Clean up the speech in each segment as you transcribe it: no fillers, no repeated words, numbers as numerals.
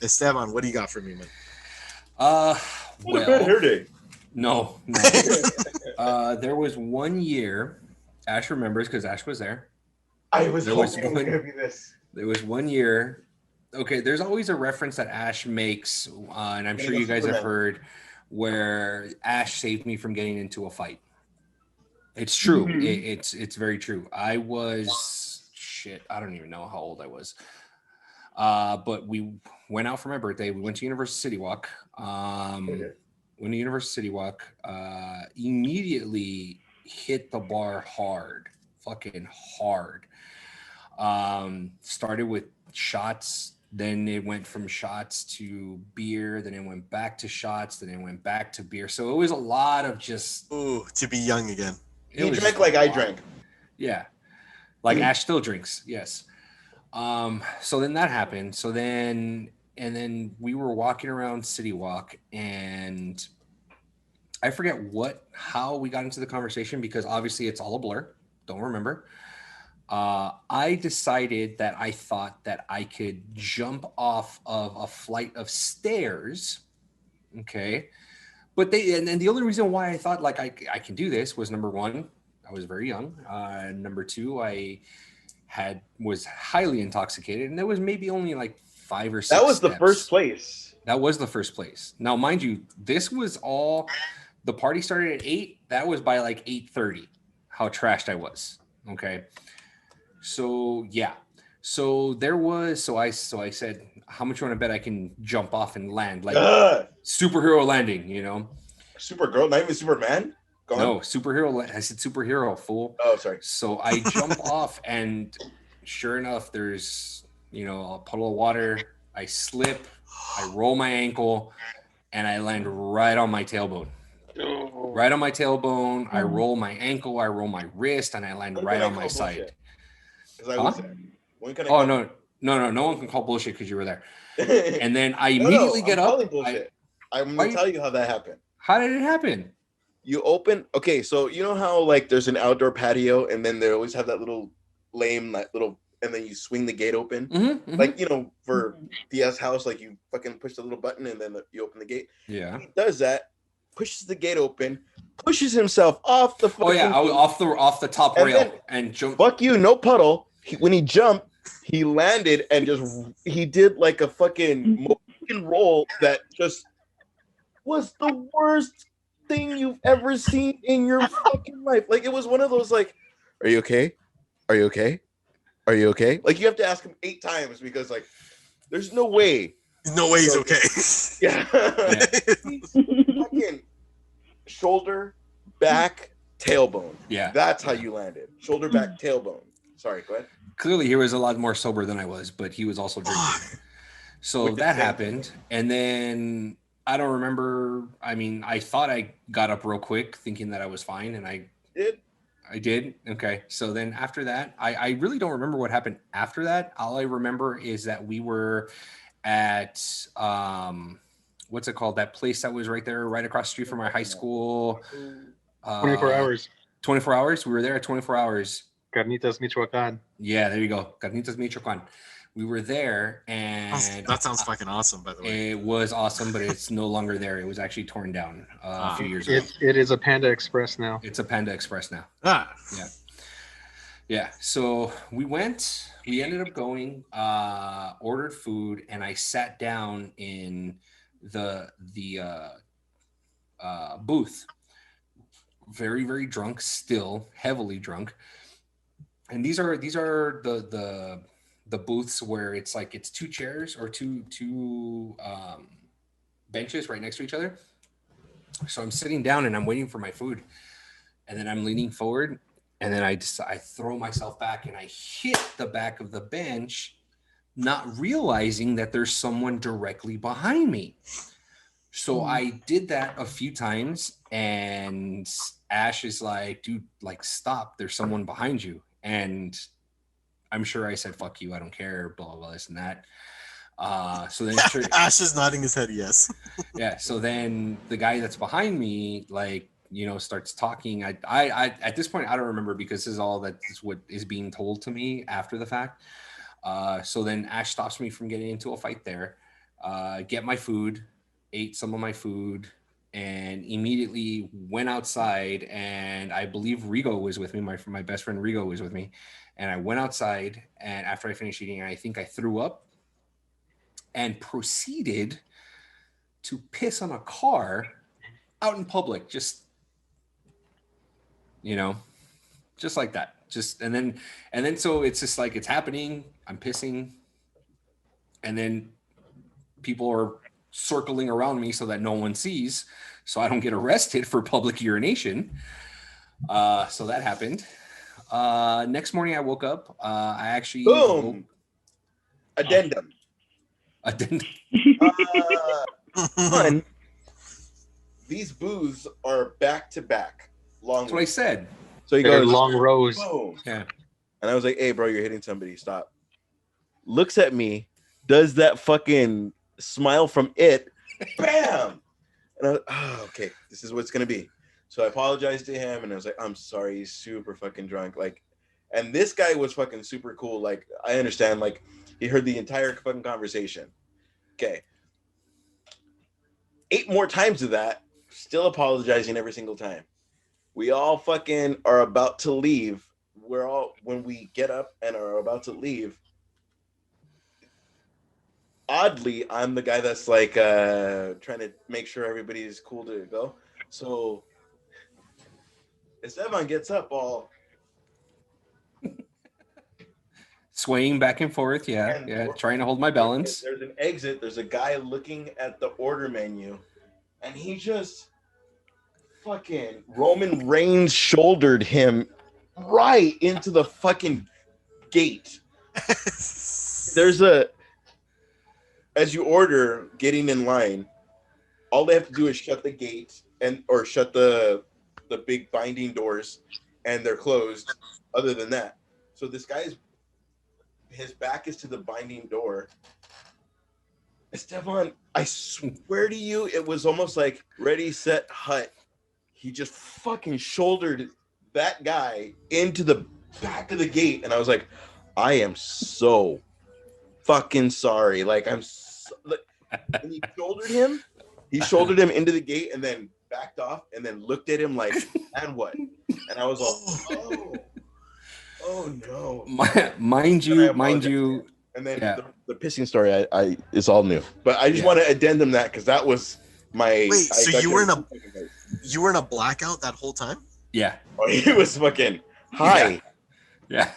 Esteban, what do you got for me, man? Uh, What a bad well, hair day. no. There was one year, Ash remembers because Ash was there. I was There was hoping it was one. gonna be this. There was one year. Okay, there's always a reference that Ash makes, and I'm sure Getting a you guys have Superman. heard, where Ash saved me from getting into a fight. It's true. Mhm. It's very true. I was shit. I don't even know how old I was. But we went out for my birthday. We went to Universal City Walk. Okay. Went to Universal City Walk. Immediately hit the bar hard, fucking hard. Started with shots. Then it went from shots to beer. Then it went back to shots. Then it went back to beer. So it was a lot of just. Ooh, to be young again. It He was just drank a like I lot. drank. Yeah, like Ash still drinks. Yes. So then that happened. And then we were walking around City Walk, and I forget how we got into the conversation because obviously it's all a blur. Don't remember. I decided that I thought that I could jump off of a flight of stairs. Okay. But and the only reason why I thought like I can do this was number one, I was very young. Number two, I was highly intoxicated, and there was maybe only like 5 or 6 That was the first steps. place. That was the first place. Now, mind you, this was all the party started at 8. That was by like 8:30. How trashed I was. Okay. So yeah. So I said, how much you want to bet I can jump off and land like Ugh. superhero landing? Supergirl, not even Superman. Gone. No, superhero. I said superhero, fool. Oh, sorry. So I jump off, and sure enough, there's a puddle of water. I slip, I roll my ankle, and I land right on my tailbone. Right on my tailbone. I roll my ankle, I roll my wrist, and I land When right can I on my call side. bullshit? Because I Huh? was there. When can I? Oh call no one can call bullshit because you were there. bullshit? And then I No, immediately I'm get up. calling bullshit. I'm Why gonna you- tell you how that happened. How did it happen? You open. Okay, so you know how like there's an outdoor patio, and then they always have that little lame, that little, and then you swing the gate open. Mm-hmm. Like for Dia's house, like you fucking push the little button and then you open the gate. Yeah. He does that, pushes the gate open, pushes himself off the fucking Oh yeah, I was gate, off the top and rail then, and jumped. fuck you, no puddle. When he jumped, he landed and he did like a fucking Mohican roll that just was the worst thing you've ever seen in your fucking life. Like it was one of those like, are you okay? Are you okay? Are you okay? Like you have to ask him 8 times because like there's no way. No way he's okay. Yeah. Fucking shoulder, back, tailbone. Yeah. That's how you landed. Shoulder, back, tailbone. Sorry, go ahead. Clearly, he was a lot more sober than I was, but he was also drinking. So With the that same- happened, and then I don't remember. I mean, I thought I got up real quick, thinking that I was fine, and I did. Okay. So then after that, I really don't remember what happened after that. All I remember is that we were at what's it called? That place that was right there, right across the street from our high school. 24 hours. 24 hours. We were there at 24 hours. Carnitas Michoacan. Yeah, there you go. Carnitas Michoacan. We were there, and That sounds fucking awesome, by the way. it was awesome, but it's no longer there. It was actually torn down a few years ago. It is a Panda Express now. It's a Panda Express now. Ah, Yeah. So we ended up going, ordered food, and I sat down in the booth. Very, very drunk, still heavily drunk. And these are the booths where it's like it's 2 chairs or two benches right next to each other. So I'm sitting down and I'm waiting for my food, and then I'm leaning forward, and then I throw myself back and I hit the back of the bench, not realizing that there's someone directly behind me. So I did that a few times, and Ash is like, dude, like, stop, there's someone behind you. And I'm sure I said, fuck you, I don't care, blah, blah, blah, this and that. So then Ash is nodding his head yes. yeah, so then the guy that's behind me, like, starts talking. I at this point I don't remember, because this is all that is what is being told to me after the fact. So then Ash stops me from getting into a fight there. get my food, ate some of my food, and immediately went outside. And I believe Rigo was with me. My best friend Rigo was with me. And I went outside, and after I finished eating, I think I threw up and proceeded to piss on a car out in public. Just, just like that. And then so it's just like it's happening. I'm pissing, and then people are circling around me so that no one sees, so I don't get arrested for public urination. So that happened. Next morning I woke up. I actually Boom. Addendum. One, these booths are back to back. Long. That's what I said. So he They're goes long rows. boom. Yeah. And I was like, "Hey, bro, you're hitting somebody. Stop." Looks at me, does that fucking smile from It, bam. And I was, okay, this is what it's gonna be. So I apologized to him, and I was like, "I'm sorry, he's super fucking drunk." Like, and this guy was fucking super cool. Like, I understand. Like, he heard the entire fucking conversation. Okay. 8 more times of that, still apologizing every single time. We all fucking are about to leave. When we get up and are about to leave, oddly, I'm the guy that's like trying to make sure everybody's cool to go. So Esteban gets up all swaying back and forth, trying to hold my balance. There's an exit. There's a guy looking at the order menu, and he just fucking Roman Reigns shouldered him right into the fucking gate. There's as you order, getting in line, all they have to do is shut the gate or shut the big binding doors, and they're closed. Other than that, so this guy's his back is to the binding door. Esteban, I swear to you, it was almost like Ready, Set, Hut. He just fucking shouldered that guy into the back of the gate, and I was like, I am so fucking sorry. Like, and he shouldered him into the gate, and then backed off, and then looked at him like, and what? And I was like, oh no. Mind you. And then the pissing story, I is all new. But I just want to addendum that because that was my. Wait, so you were in a blackout that whole time? Yeah. Oh, he was fucking high. Yeah.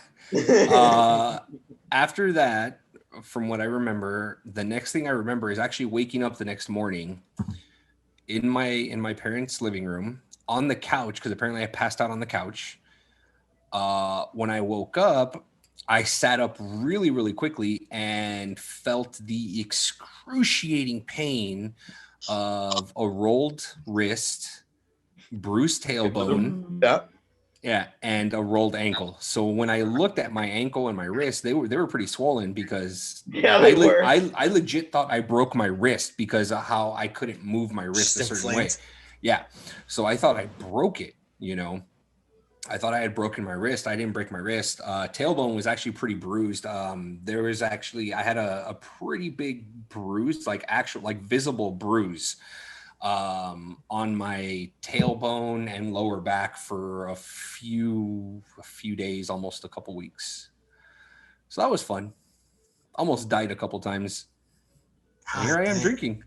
After that, from what I remember, the next thing I remember is actually waking up the next morning in my parents' living room on the couch, because apparently I passed out on the couch. When I woke up, I sat up really, really quickly and felt the excruciating pain of a rolled wrist, bruised tailbone, and a rolled ankle. So when I looked at my ankle and my wrist, they were pretty swollen because I legit thought I broke my wrist because of how I couldn't move my wrist a certain way. Yeah, so I thought I broke it. I thought I had broken my wrist. I didn't break my wrist. Tailbone was actually pretty bruised. I had a pretty big bruise, like visible bruise on my tailbone and lower back for a few days, almost a couple weeks. So that was fun. Almost died a couple times. And here I am drinking.